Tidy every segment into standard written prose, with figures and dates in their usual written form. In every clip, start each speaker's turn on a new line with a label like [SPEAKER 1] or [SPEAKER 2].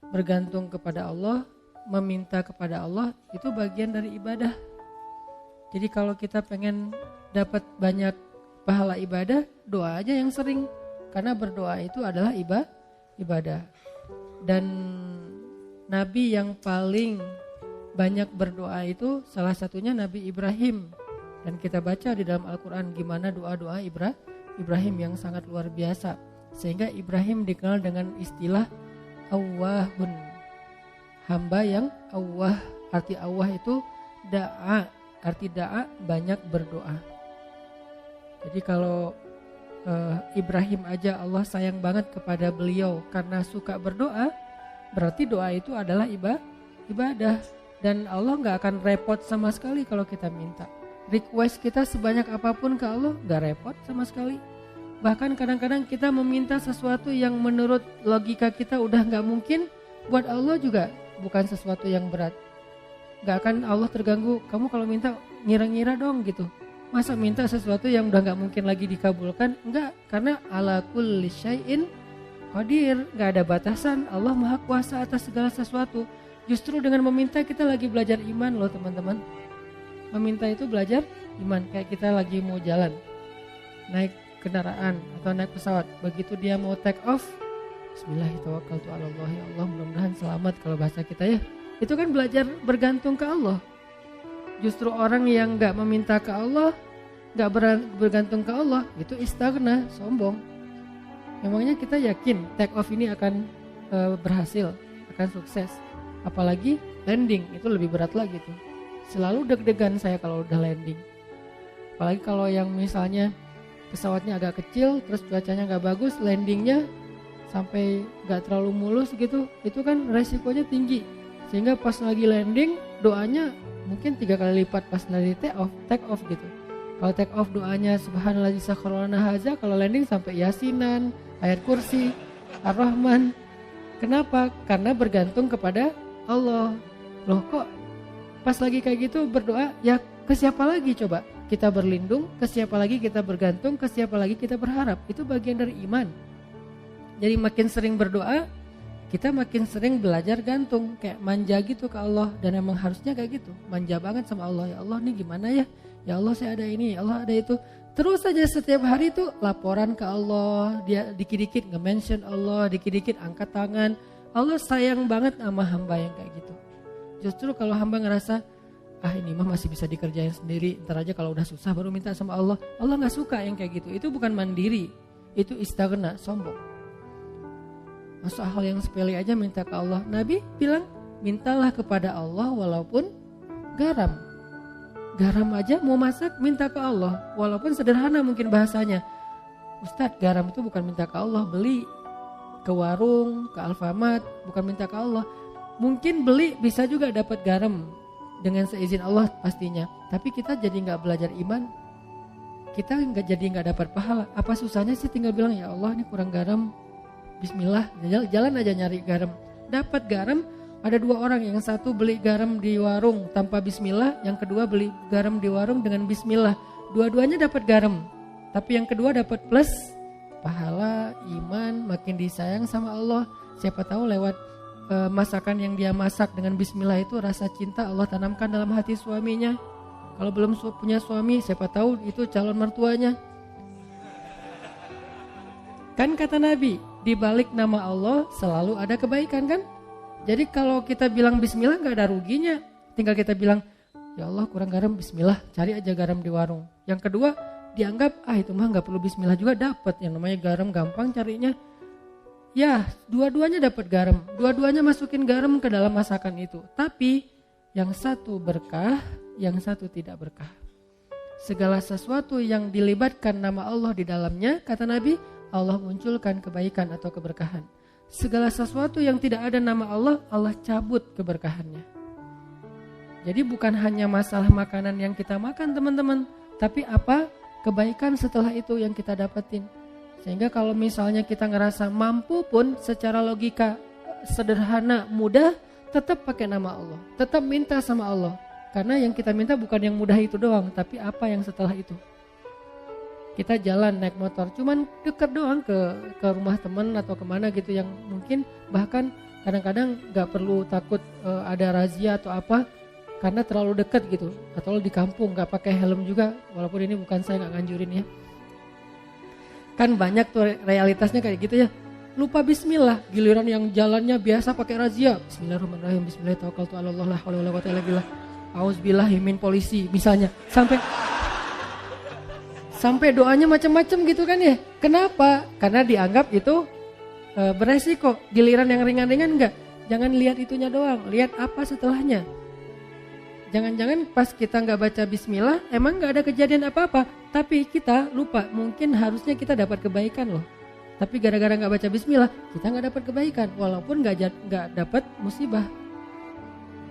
[SPEAKER 1] bergantung kepada Allah, meminta kepada Allah, itu bagian dari ibadah. Jadi kalau kita pengen dapat banyak pahala ibadah, doa aja yang sering. Karena berdoa itu adalah ibadah. Dan Nabi yang paling banyak berdoa itu salah satunya Nabi Ibrahim. Dan kita baca di dalam Al-Quran gimana doa-doa Ibrahim yang sangat luar biasa. Sehingga Ibrahim dikenal dengan istilah Awwahun, hamba yang awwah. Arti awwah itu da'a, arti da'a banyak berdoa. Jadi kalau Ibrahim aja Allah sayang banget kepada beliau karena suka berdoa, berarti doa itu adalah ibadah. Dan Allah gak akan repot sama sekali kalau kita minta. Request kita sebanyak apapun ke Allah gak repot sama sekali. Bahkan kadang-kadang kita meminta sesuatu yang menurut logika kita udah gak mungkin, buat Allah juga bukan sesuatu yang berat. Gak akan Allah terganggu, kamu kalau minta ngira-ngira dong gitu. Masa minta sesuatu yang udah gak mungkin lagi dikabulkan? Enggak, karena ala kulli syai'in qadir, gak ada batasan. Allah maha kuasa atas segala sesuatu. Justru dengan meminta kita lagi belajar iman loh teman-teman. Meminta itu belajar iman, kayak kita lagi mau jalan, naik kendaraan atau naik pesawat. Begitu dia mau take off, Bismillahirrahmanirrahim, ya Allah mudah-mudahan selamat kalau bahasa kita ya. Itu kan belajar bergantung ke Allah. Justru orang yang gak meminta ke Allah, gak bergantung ke Allah, itu istighna, sombong. Memangnya kita yakin take off ini akan berhasil, akan sukses. Apalagi landing, itu lebih berat lagi tuh. Selalu deg-degan saya kalau udah landing. Apalagi kalau yang misalnya pesawatnya agak kecil, terus cuacanya gak bagus, landingnya sampai gak terlalu mulus gitu, itu kan resikonya tinggi. Sehingga pas lagi landing, doanya mungkin 3 kali lipat pas dari take off gitu. Kalau take off doanya subhanallah sakharana haza, kalau landing sampai yasinan, ayat kursi, ar-rahman. Kenapa? Karena bergantung kepada Allah. Loh kok pas lagi kayak gitu berdoa, ya ke siapa lagi coba? Kita berlindung, ke siapa lagi kita bergantung, ke siapa lagi kita berharap. Itu bagian dari iman. Jadi makin sering berdoa, kita makin sering belajar gantung, kayak manja gitu ke Allah. Dan emang harusnya kayak gitu, manja banget sama Allah. Ya Allah nih gimana ya? Ya Allah saya ada ini, ya Allah ada itu. Terus saja setiap hari itu laporan ke Allah. Dia dikit-dikit nge-mention Allah, dikit-dikit angkat tangan. Allah sayang banget sama hamba yang kayak gitu. Justru kalau hamba ngerasa, ini mah masih bisa dikerjain sendiri, ntar aja kalau udah susah baru minta sama Allah. Allah gak suka yang kayak gitu. Itu bukan mandiri, itu istighna, sombong. Masuk hal yang sepele aja minta ke Allah. Nabi bilang, mintalah kepada Allah walaupun garam. Garam aja mau masak minta ke Allah, walaupun sederhana mungkin bahasanya. Ustadz, garam itu bukan minta ke Allah, beli ke warung, ke Alfamart, bukan minta ke Allah. Mungkin beli bisa juga dapat garam dengan seizin Allah pastinya. Tapi kita jadi gak belajar iman, kita jadi gak dapat pahala. Apa susahnya sih tinggal bilang, ya Allah ini kurang garam, Bismillah, jalan aja nyari garam. Dapat garam, ada 2 orang, yang satu beli garam di warung tanpa Bismillah, yang kedua beli garam di warung dengan Bismillah. Dua-duanya dapat garam, tapi yang kedua dapat plus pahala, iman, makin disayang sama Allah. Siapa tahu lewat masakan yang dia masak dengan Bismillah itu rasa cinta Allah tanamkan dalam hati suaminya. Kalau belum punya suami, siapa tahu itu calon mertuanya. Kan kata Nabi, di balik nama Allah selalu ada kebaikan kan? Jadi kalau kita bilang Bismillah gak ada ruginya. Tinggal kita bilang, ya Allah kurang garam, Bismillah, cari aja garam di warung. Yang kedua, dianggap itu mah gak perlu Bismillah juga dapat. Yang namanya garam gampang carinya. Ya, dua-duanya dapat garam, dua-duanya masukin garam ke dalam masakan itu. Tapi yang satu berkah, yang satu tidak berkah. Segala sesuatu yang dilibatkan nama Allah di dalamnya, kata Nabi, Allah munculkan kebaikan atau keberkahan. Segala sesuatu yang tidak ada nama Allah, Allah cabut keberkahannya. Jadi bukan hanya masalah makanan yang kita makan teman-teman, tapi apa kebaikan setelah itu yang kita dapetin. Sehingga kalau misalnya kita ngerasa mampu pun secara logika sederhana, mudah, tetap pakai nama Allah. Tetap minta sama Allah. Karena yang kita minta bukan yang mudah itu doang, tapi apa yang setelah itu. Kita jalan naik motor, cuman dekat doang ke rumah teman atau kemana gitu yang mungkin bahkan kadang-kadang nggak perlu takut ada razia atau apa karena terlalu dekat gitu, atau di kampung nggak pakai helm juga, walaupun ini bukan saya nggak nganjurin ya. Kan banyak tuh realitasnya kayak gitu ya. Lupa bismillah, giliran yang jalannya biasa pakai razia. Bismillahirrahmanirrahim, bismillahirrahmanirrahim, la haula wala quwwata illa billah. Auzubillahi min polisi misalnya. Sampai doanya macam-macam gitu kan ya. Kenapa? Karena dianggap itu beresiko. Giliran yang ringan-ringan enggak. Jangan lihat itunya doang, lihat apa setelahnya. Jangan-jangan pas kita enggak baca bismillah, emang enggak ada kejadian apa-apa. Tapi kita lupa, mungkin harusnya kita dapat kebaikan loh. Tapi gara-gara enggak baca bismillah, kita enggak dapat kebaikan. Walaupun enggak dapat musibah.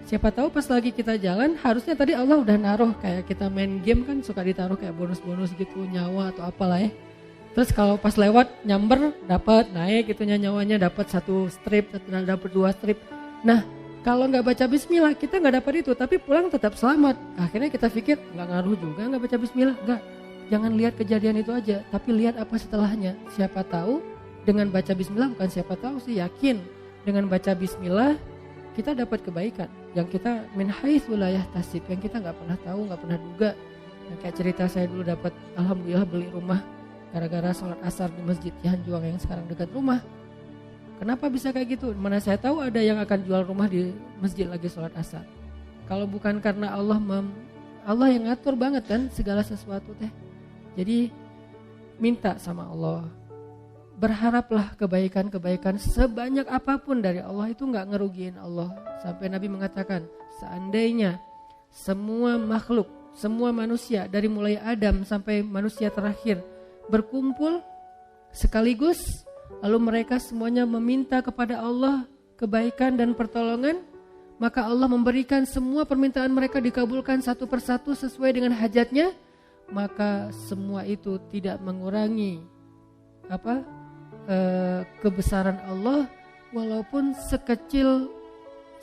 [SPEAKER 1] Siapa tahu pas lagi kita jalan, harusnya tadi Allah udah naruh, kayak kita main game kan suka ditaruh kayak bonus-bonus gitu, nyawa atau apalah ya. Terus kalau pas lewat nyamber dapat naik itunya nyawanya, dapat 1 strip, dapat 2 strip. Nah, kalau nggak baca bismillah kita nggak dapat itu, tapi pulang tetap selamat. Akhirnya kita pikir nggak ngaruh juga nggak baca bismillah. Nggak, jangan lihat kejadian itu aja, tapi lihat apa setelahnya. Siapa tahu dengan baca bismillah, bukan siapa tahu sih, yakin dengan baca bismillah kita dapat kebaikan yang kita min haitsu la yahtasib, yang kita nggak pernah tahu, nggak pernah duga. Yang kayak cerita saya dulu dapat, alhamdulillah beli rumah gara-gara sholat asar di masjid Cihanjuang yang sekarang dekat rumah. Kenapa bisa kayak gitu? Mana saya tahu ada yang akan jual rumah di masjid lagi sholat asar. Kalau bukan karena Allah yang ngatur banget kan segala sesuatu teh. Jadi minta sama Allah. Berharaplah kebaikan-kebaikan sebanyak apapun dari Allah, itu gak ngerugiin Allah. Sampai Nabi mengatakan, seandainya semua makhluk, semua manusia dari mulai Adam sampai manusia terakhir berkumpul sekaligus, lalu mereka semuanya meminta kepada Allah kebaikan dan pertolongan, maka Allah memberikan semua permintaan mereka dikabulkan satu persatu sesuai dengan hajatnya, maka semua itu tidak mengurangi kebesaran Allah, walaupun sekecil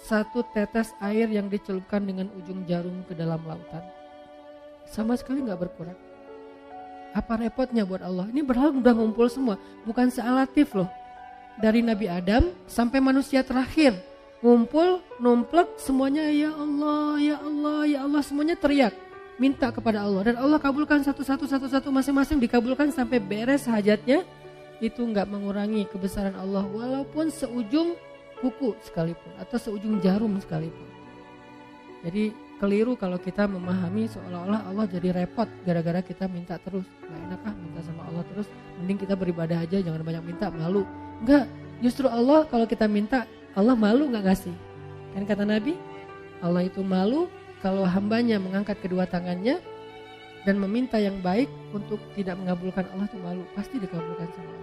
[SPEAKER 1] 1 tetes air yang dicelupkan dengan ujung jarum ke dalam lautan, sama sekali gak berkurang. Apa repotnya buat Allah? Ini berhala udah ngumpul semua, bukan sealatif loh. Dari Nabi Adam sampai manusia terakhir ngumpul, numplek semuanya, ya Allah, ya Allah, ya Allah, semuanya teriak minta kepada Allah, dan Allah kabulkan satu-satu masing-masing dikabulkan sampai beres hajatnya. Itu enggak mengurangi kebesaran Allah walaupun seujung kuku sekalipun atau seujung jarum sekalipun. Jadi keliru kalau kita memahami seolah-olah Allah jadi repot gara-gara kita minta terus. Gak enak minta sama Allah terus, mending kita beribadah aja, jangan banyak minta, malu. Enggak, justru Allah kalau kita minta, Allah malu gak ngasih. Kan kata Nabi, Allah itu malu kalau hambanya mengangkat kedua tangannya dan meminta yang baik untuk tidak mengabulkan Allah, itu malu, pasti dikabulkan sama Allah.